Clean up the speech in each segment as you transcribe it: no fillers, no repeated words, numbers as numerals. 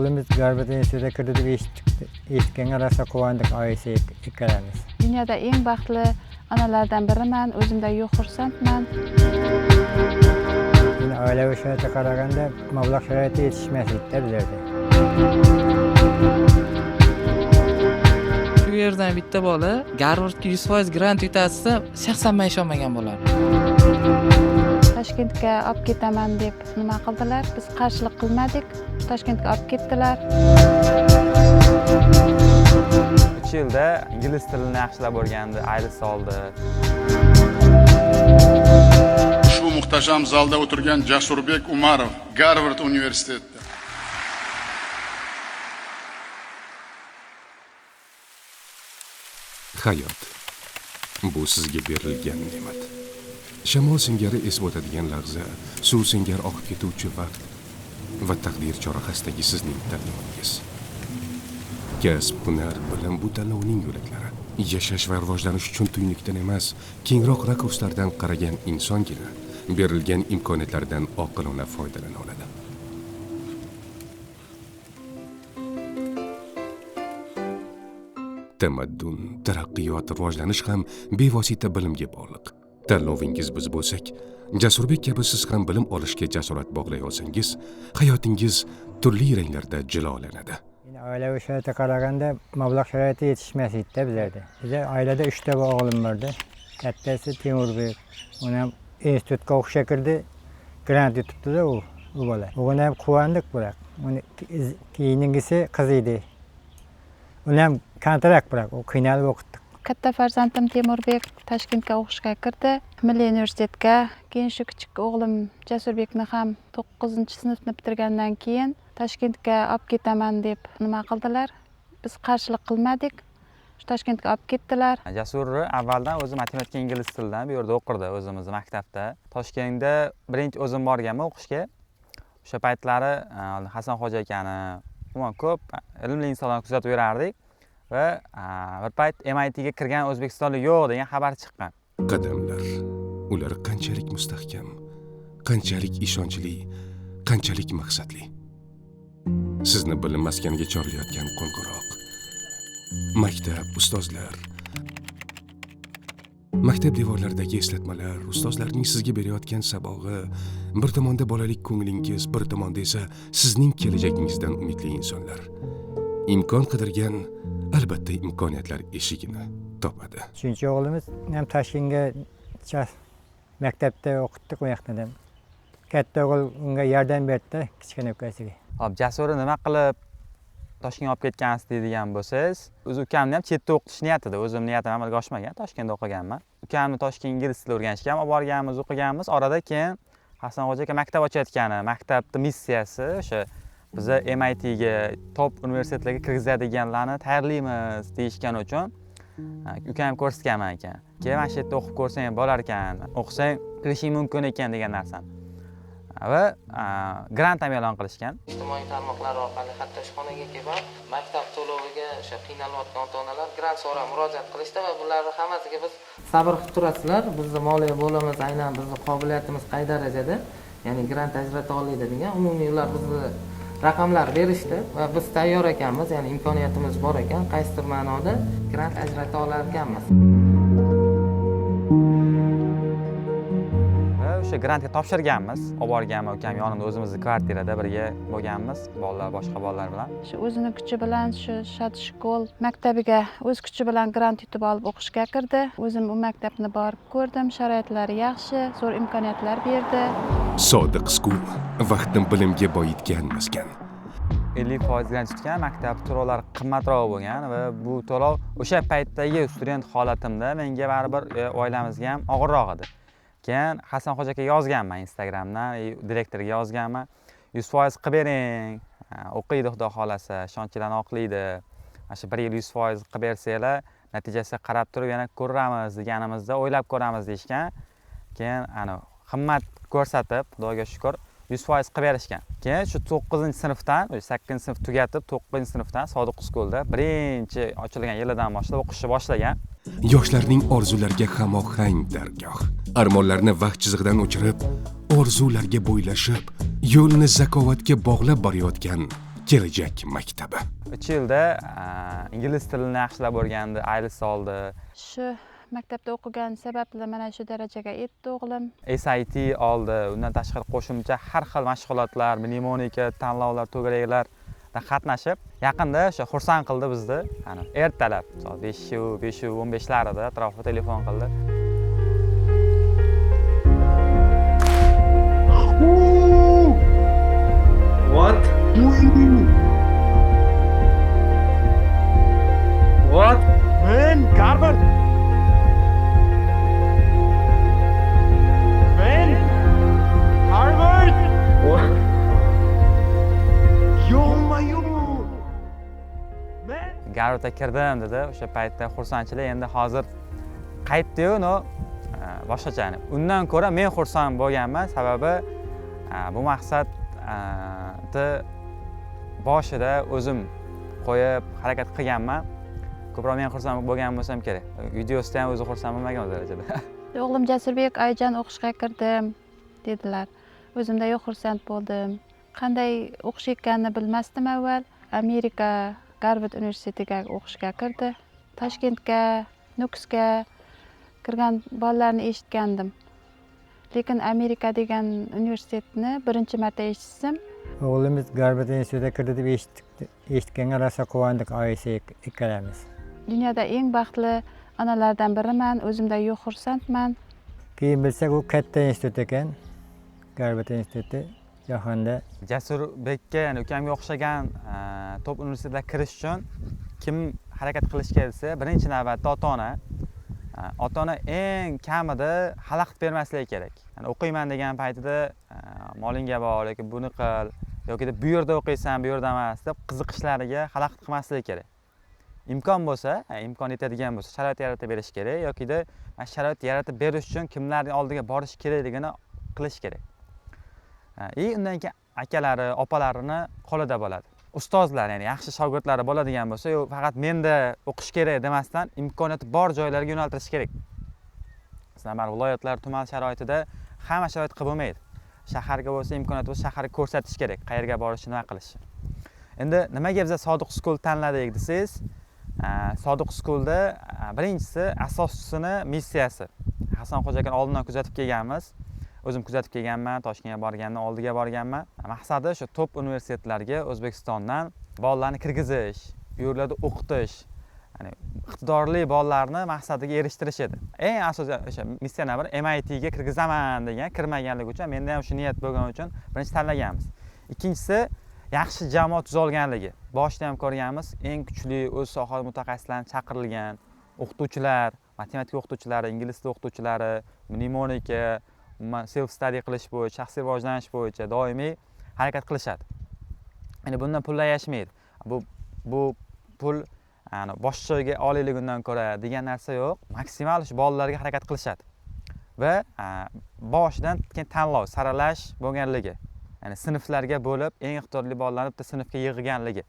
Oğlumuz Garbet Üniversitesi'ne kirdi deb eshitganga rosa quvondik oilasi ikkalamiz. Dunyoda eng baxtli onalardan biriman, o'zimda yo'q xursandman. Yine oilaviy sharoitga qaraganda mablag' sharoiti yetishmaslikda bizlarda. Bu yerdan bitta bola Garvardga 100% grant yutasa, shaxsan men ishonmagan bo'lardim. Toshkentga olib ketaman deb nima qildilar? Biz qarshilik qilmadik. Toshkentga olib ketdilar. 3 yilda ingliz tilini yaxshilab o'rgandi, IELTS oldi. Ushbu muhtasham zalda o'tirgan Jasurbek Umarov Garvard universitetida. Hayot bu sizga berilgan ne'mat. Shamol singari esib o'tadigan lahza, suv singari oqib ketuvchi vaqt va taqdir chorrahasidagi sizning tanlovingiz. Kasb, hunar, bilim bu tanlovning yo'laklari. Yashash va rivojlanish uchun tuynukdan emas, kengroq rakurslardan qaragan insongina berilgan imkoniyatlardan oqilona foydalana oladi. Tamaddun, taraqqiyot, rivojlanish ham bevosita bilimga bog'liq. Tanlovingiz biz bo'lsak, Jasurbek kabi siz ham bilim olishga jasorat bog'lay olsangiz, hayotingiz turli ranglarda jilolanadi. Yine oilaviy sharoitga qaraganda mablag' sharoiti yetishmaslikda bizlarda. Bizda oilada 3 ta o'g'lim bordi. Kattasi Temurbek. Uni ham institutga o'qishga kirdi. Grant yutibdi-da u bola. Uni ham quvondik biroq. Uni keyingisi qiz edi. Uni ham kontrakt biroq u qiynalib o'qitdik. Katta farzandim Temurbek Toshkentga o'qishga kirdi. Milliy universitetga. Keyin shu kichik o'g'lim Jasurbekni ham 9-sinfni bitirgandan keyin Toshkentga olib ketaman deb nima qildilar? Biz qarshilik qilmadik. Toshkentga olib ketdilar. Jasur avvaldan o'zi matematika, ingliz tilidan bu yerda o'qirdi o'zimiz maktabda. Toshkentda birinchi o'zim borganman o'qishga. O'sha paytlari Hasanxo'ja akani, umuman ko'p ilmli insonlarni kuzatib yurardik va bir payt MIT ga kirgan o'zbekistonlik yo'q degan xabar chiqqan. Qadamlar, ular qanchalik mustahkam, qanchalik ishonchli, qanchalik maqsadli. Sizni bilim maskaniga chorlayotgan qo'ng'iroq. Maktab, ustozlar. Maktab devorlaridagi eslatmalar, ustozlarning sizga berayotgan sabog'i, bir tomonda bolalik ko'nglingiz, bir tomonda esa sizning kelajagingizdan umidli insonlar. Imkon qidirgan albatta imkoniyatlar eshigini topadi. Uchinchi o'g'limiz ham Toshkentga maktabda o'qitdik u yoqda ham. Katta o'g'il unga yordam berdi, kichkina ukasiga. Hop, Jasurni nima qilib Toshkentga olib ketgansiz deydigan bo'lsangiz, o'z ukamni ham chetda o'qitish niyatida, o'zim niyatim amalga oshmagan, Toshkentda o'qiganman. Ukamni Toshkent ingliz tili o'rganishga ham olib borganmiz, o'qiganmiz. Orada keyin Hasanxo'ja aka maktab ochayotgani, maktabning missiyasi o'sha bizni MIT ga, top universitetlarga kirgizadiganlarni tayyorlaymiz deyishgani uchun ukam ko'rsatganman ekan. Keyin mana shu yerda o'qib ko'rsang bo'lar ekan, o'qisang kirishing mumkin ekan degan narsani. Va grant ham e'lon qilishgan. Ijtimoiy tarmoqlar orqali hatto ishxonaga kelib maktab to'loviga o'sha qiynalayotgan ota-onalar grant so'rab murojaat qilishdi va bularni hammasiga biz sabr qilib turasizlar. Bizni moliya bo'limiz aynan bizni qobiliyatimiz qay darajada, ya'ni grant ajrata oladi degan umumiy ular bizni raqamlar berishdi va biz tayyor ekanmiz, ya'ni imkoniyatimiz bor ekan, qaysidir ma'noda grant ajrata olar ekanmiz. O'sha grantga topshirganmiz, olib borganman ukam yonimda o'zimizning kvartirada birga bo'lganmiz, bolalar boshqa bolalar bilan. Shu o'zini kuchi bilan shu Shod shkol maktabiga o'z kuchi bilan grant yutib olib o'qishga kirdi. O'zim u maktabni borib ko'rdim, sharoitlari yaxshi, zo'r imkoniyatlar berdi. Sodiq-ku vaqtni bilimga boyitgan maskan. 50% grant tutgan, maktab to'lovlari qimmatroq bo'lgan va bu to'lov o'sha paytdagi student holatimda menga baribir oilamizga ham og'irroq edi. Keyin Hasanxo'ja aka yozganman Instagramdan, direktorga yozganman. 100% qilib bering, o'qiydi xudo xolasa, ishonchlarni oqlaydi. Mana shu 1 yil 100% qilib bersanglar, natijasiga qarab turib yana ko'ramiz deganimizda o'ylab ko'ramiz deyishgan. Keyin himmat ko'rsatib, xudoga shukr, 100% qilib berishgan. Keyin shu 9-sinfdan, 8-sinf tugatib, 9-sinfdan Sodiq Uskolda birinchi ochilgan yilidan boshlab o'qishni boshlagan. Yoshlarning orzulariga hamohang dargoh. Armonlarni vaqt chizig'idan o'chirib, orzularga bo'ylashib, yo'lni zakovatga bog'lab borayotgan kelajak maktabi. 3 yilda ingliz tilini yaxshilab o'rgandi, IELTS oldi. Shu maktabda o'qigan sababli mana shu darajaga yetdi o'g'lim. SAT oldi. Undan tashqari qo'shimcha har xil mashg'ulotlar, mnemonika, tanlovlar, to'garaklarda qatnashib, yaqinda o'sha xursand qildi bizni. Ertalab soat 5:15larida atrofida telefon qildi. What? What? Man, Garvard! Man! Harvard! What? Yo-mayo! Man! Garvardga kirdim dedi. O'sha paytda xursandchilik endi hozir qaytdi-yu, boshqacha. Undan ko'ra men xursand bo'lganman, sababi bu maqsadni boshida o'zim qo'yib harakat qilganman. Ko'proq men xursand bo'lgan bo'lsam kerak. Videosida ham o'zi xursand bo'lmagan o'z darajada. O'g'lim Jasurbek, Ayjon o'qishga kirdim dedilar. O'zimda yo'q xursand bo'ldim. Qanday o'qish ekanini bilmasdim avval. Amerika Garvard universitetiga o'qishga kirdi. Toshkentga, Nukusga kirgan bolalarni eshitgandim. Lekin Amerika degan universitetni birinchi marta eshitdim. O'g'limiz Garvard institutiga kirdi deb eshitganga rosa quvondik, oilasi ikkalamiz. Dunyoda eng baxtli onalardan biriman, o'zimda yo'q xursandman. Keyin bilsak, u katta institut ekan. Garvard instituti jahonda. Jasurbekka, ya'ni ukamga o'xshagan top universitetlarga kirish uchun kim harakat qilish kerak desa, birinchi navbatda ota-ona eng kamida xalaqit bermasligi kerak. Ya'ni o'qiyman degan paytida molingga bor yoki buni qil yoki bu yerda o'qiysan, bu yerda emas deb qiziqishlariga xalaqit qilmasligi kerak. Imkon bo'lsa, imkon yetadigan bo'lsa, sharoit yaratib berish kerak yoki sharoit yaratib berish uchun kimlarning oldiga borish kerakligini qilish kerak. Undan keyin akalari, opalarini qo'lida bo'ladi. Ustozlar, ya'ni yaxshi shogirdlari bo'ladigan bo'lsa, faqat menda o'qish kerak demasdan imkoniyati bor joylarga yo'naltirish kerak. Masalan, viloyatlar, tuman sharoitida hamma sharoit qilib bo'lmaydi. Shaharga bo'lsa, imkoniyat bo'lsa, shaharga ko'rsatish kerak, qayerga borish, nima qilish. Endi nimaga biz Sodiq School tanladik desangiz, Sodiq Schoolda birinchisi asoschisini missiyasi. Hasanxo'ja aka oldindan kuzatib kelganmiz. O'zim kuzatib kelganman, Toshkentga borganman, oldiga borganman. Maqsadi shu top universitetlarga O'zbekistondan bolalarni kirgizish, u yerlarda o'qitish, ya'ni iqtidorli bolalarni maqsadiga erishtirish edi. Eng asosiy o'sha missiyaning biri MIT ga kirgizaman degan, kirmaganligi uchun menda ham shu niyat bo'lgani uchun birinchi tanlaganmiz. Ikkinchisi yaxshi jamoat tuzilganligi. Boshida ham ko'rganmiz, eng kuchli o'z soha mutaxassislari chaqirilgan o'qituvchilar, matematika o'qituvchilari, ingliz tili o'qituvchilari, mnemonika, self study qilish bo'yicha, shaxsiy rivojlanish bo'yicha doimiy harakat qilishadi. Ya'ni bundan pullar yashmaydi. Bu pul boshqa joyga olayligidan ko'ra degan narsa yo'q. Maksimal shu bolalarga harakat qilishadi. Va boshidan keyin tanlov, saralash bo'lganligi. Ya'ni sinflarga bo'lib, eng iqtidorli bolalarni bitta sinfga yig'ganligi.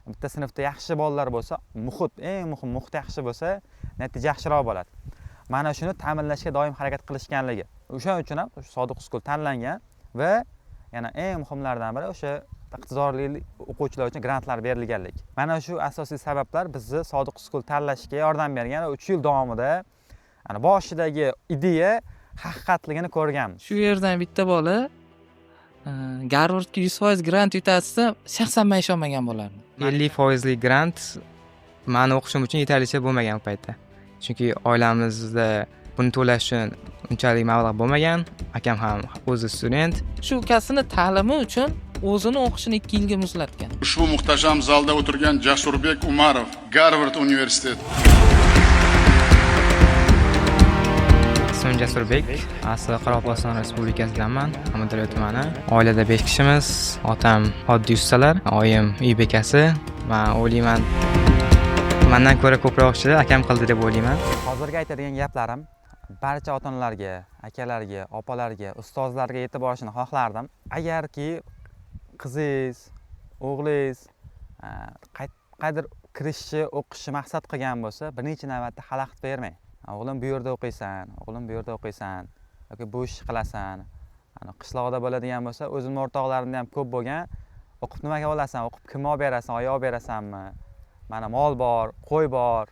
Bitta sinfda yaxshi bolalar bo'lsa, eng muhim muhit yaxshi bo'lsa, natija yaxshiroq bo'ladi. Mana shuni ta'minlashga doim harakat qilishganligi. O'sha uchun ham Sodiq School tanlangan va yana eng muhimlardan biri o'sha iqtidorli o'quvchilar uchun grantlar berilganligi. Mana shu asosiy sabablar bizni Sodiq School tanlashga yordam bergan va 3 yil davomida boshidagi ideya haqiqatligini ko'rganmiz. Shu yerdan bitta bola Garvardga 100% grant yutasa, shaxsan men ishonmagan bo'lardim. 50% grant meni o'qishim uchun yetarlicha bo'lmagan paytda. Chunki oilamizda buni to'lash uchun unchalik mablag' bo'lmagan. Akam ham o'zi student. Shu ukasini ta'limi uchun o'zini o'qishini 2 yilga muzlatgan. Ushbu muhtasham zalda o'tirgan Jasurbek Umarov, Garvard universiteti. Ismim Jasurbek, asli Qoraqalpog'iston Respublikasidanman, Amudaryo tumani. Oilada 5 kishimiz. Otam oddiy ustalar, oyim uy bekasi. Men o'ylayman, mendan ko'ra ko'proq ishni akam qildi deb o'ylayman. Hozirgi aytadigan gaplarim barcha ota-onalarga, akalarga, opalarga, ustozlarga yetib borishini xohlardim. Agarki qizingiz, o'g'lingiz qaydir kirishni, o'qishni maqsad qilgan bo'lsa, birinchi navbatda xalaqit bermang. O'g'lim bu yerda o'qiysan, o'g'lim bu yerda o'qiysan yoki bu ishni qilasan. Qishloqda bo'ladigan bo'lsa, o'zimning o'rtoqlarimda ham ko'p bo'lgan. o'qib nimaga olasan, o'qib kimga olib berasan, oyoq olib berasanmi, mana mol bor, qo'y bor,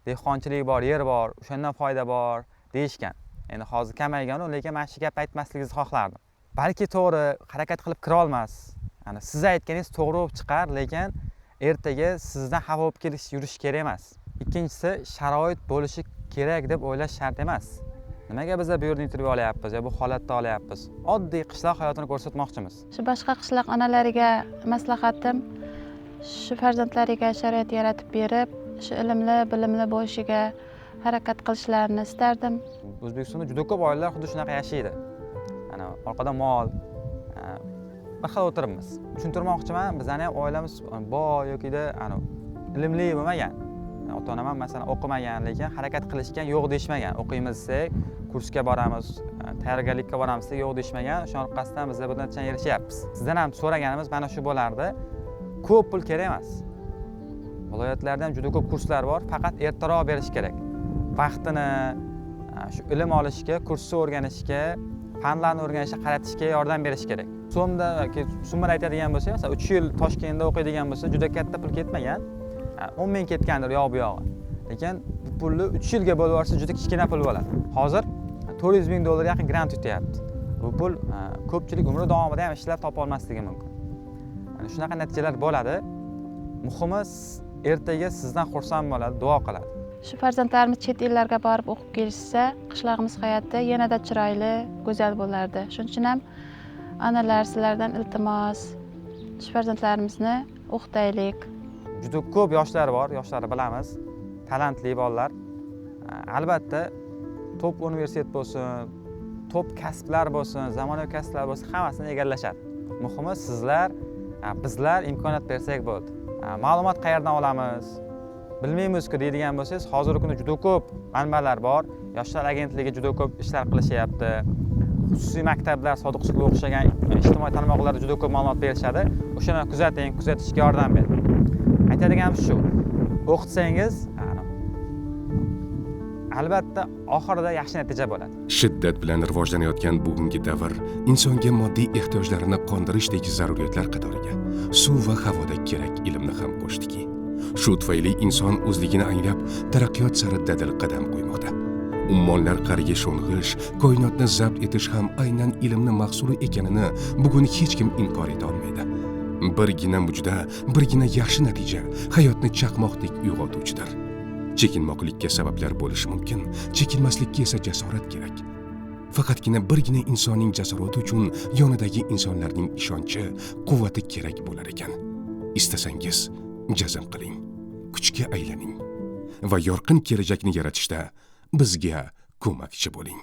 dehqonchilik bor, yer bor, o'shandan foyda bor deyishgan. Endi hozir kamayganu, lekin men shu gap aytmasligingizni xohlardim. Balki to'g'ri harakat qilib kira olmas. Ya'ni siz aytganingiz to'g'ri bo'lib chiqar, lekin ertaga sizdan xafa bo'lib kelish yurish kerak emas. Ikkinchisi, sharoit bo'lishi kerak deb o'ylash shart emas. Nimaga biz bu yerda intervyu olyapmiz, bu holatda olyapmiz? Oddiy qishloq hayotini ko'rsatmoqchimiz. Shu boshqa qishloq onalariga maslahatim, shu farzandlariga sharoit yaratib berib, shu ilmli, bilimli bo'lishiga harakat qilishlarini istardim. O'zbekistonda juda ko'p oilalar xuddi shunaqa yashaydi. Ana orqada mol, bir xil o'tiribmiz. Tushuntirmoqchiman, bizning ham oilamiz boy yoki-da ilmli bo'lmagan. Ota-onam ham masalan o'qimagan, lekin harakat qilishgan, yo'q deyishmagan. O'qiymiz desak, kursga boramiz, tayyorgarlikka boramiz desak, yo'q deyishmagan. O'sha orqasidan biz bir natija erishyapmiz. Sizdan ham so'raganimiz mana shu bo'lardi. Ko'p pul kerak emas. Viloyatlarda ham juda ko'p kurslar bor, faqat ertaroq berish kerak. Vaqtini shu ilm olishga, kursni o'rganishga, fanlarni o'rganishga qaratishga yordam berish kerak. So'mda yoki summani aytadigan bo'lsa, masalan 3 yil Toshkentda o'qiydigan bo'lsa, juda katta pul ketmagan. 10 ming ketgandir yo'q bu yog'i. Lekin bu pulni 3 yilga bo'lib yuborsa juda kichkina pul bo'ladi. Hozir 400 ming dollar yaqin grant yutyapti. Bu pul ko'pchilik umri davomida ham ishlab topa olmasligi mumkin. Mana shunaqa natijalar bo'ladi. Muhimi ertaga sizdan xursand bo'ladi, duo qiladi. Shu farzandlarimiz chet ellarga borib o'qib kelishsa, qishlog'imiz hayoti yanada chiroyli, go'zal bo'lardi. Shuning uchun ham onalar sizlardan iltimos, shu farzandlarimizni o'qitaylik. Juda ko'p yoshlar bor, yoshlarni bilamiz, talantli bolalar. Albatta, top universitet bo'lsin, top kasblar bo'lsin, zamonaviy kasblar bo'lsin, hammasini egallashadi. Muhimi sizlar, bizlar imkoniyat bersak bo'ldi. Ma'lumot qayerdan olamiz? Bilmaymiz-ku deydigan bo'lsangiz, hozirgi kunda juda ko'p manbalar bor. Yoshlar agentligi juda ko'p ishlar qilishyapti. Xususiy maktablar, Sodiq Suluv o'xshagan ijtimoiy tarmoqlarda juda ko'p ma'lumot berishadi. O'shani kuzating, kuzatishga yordam bering. Aytadiganim shu. O'qitsangiz, albatta oxirida yaxshi natija bo'ladi. Shiddat bilan rivojlanayotgan bugungi davr insonga moddiy ehtiyojlarini qondirishdek zaruriyatlar qatoriga suv va havoda kerak ilmni ham qo'shdiki. Shu tufayli inson o'zligini anglab, taraqqiyot sari dadil qadam qo'ymoqda. Ummonlar qariga sho'ng'ish, koinotni zabt etish ham aynan ilmni mahsuli ekanini bugun hech kim inkor eta olmaydi. Birgina mujda, birgina yaxshi natija hayotni chaqmoqdek uyg'otuvchidir. Chekinmoqlikka sabablar bo'lishi mumkin, chekinmaslikka esa jasorat kerak. Faqatgina birgina insonning jasorati uchun yonidagi insonlarning ishonchi, quvvati kerak bo'lar ekan. Istasangiz, jazm qiling, kuchga aylaning va yorqin kelajakni yaratishda bizga ko'makchi bo'ling.